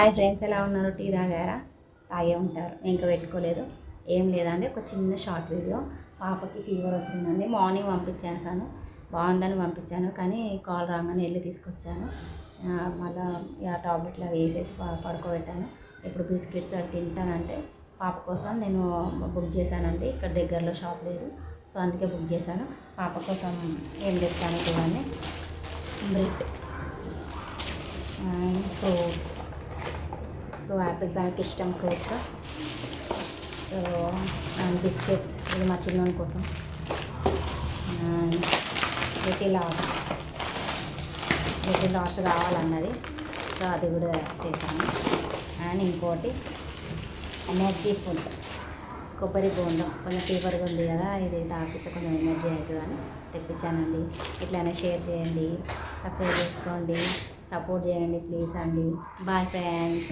Hi friends, ఎలా ఉన్నారు? Tea తాగారా? తాగే ఉంటారు. ఇంకా పెట్టుకోలేదు. ఏం లేదండి, ఒక చిన్న షార్ట్ వీడియో. పాపకి ఫీవర్ వచ్చిందండి. మార్నింగ్ పంపించేసాను, బాగుందని పంపించాను. కానీ కాల్ రాగానే వెళ్ళి తీసుకొచ్చాను. మళ్ళీ ఆ టాబ్లెట్లు అవి వేసేసి పడుకోబెట్టాను. ఇప్పుడు బిస్కెట్స్ అవి తింటానంటే పాప కోసం నేను బుక్ చేశానండి. ఇక్కడ దగ్గరలో షాప్ లేదు, సో అందుకే బుక్ చేశాను. పాప కోసం ఏం తెచ్చాను చూడండి. Bread and fruits. యాపిల్స్ ఆమెకి ఇష్టం, ఫ్రూట్స్. సో అండ్ బిస్కెట్స్, ఇది మా చిన్నోని కోసం. అండ్ లిటిల్ ఆర్ట్స్ కావాలన్నది, సో అది కూడా చేశాను. అండ్ ఇంకోటి ఎనర్జీ ఫుడ్, కొబ్బరి బోండం. కొంచెం ఫీవర్గా ఉంది కదా, ఇది తాగితే కొంచెం ఎనర్జీ అవుతుందని తెప్పించానండి. ఇట్లానే షేర్ చేయండి, సబ్స్క్రైబ్ చేసుకోండి, సపోర్ట్ చేయండి ప్లీజ్ అండి. Bye friends.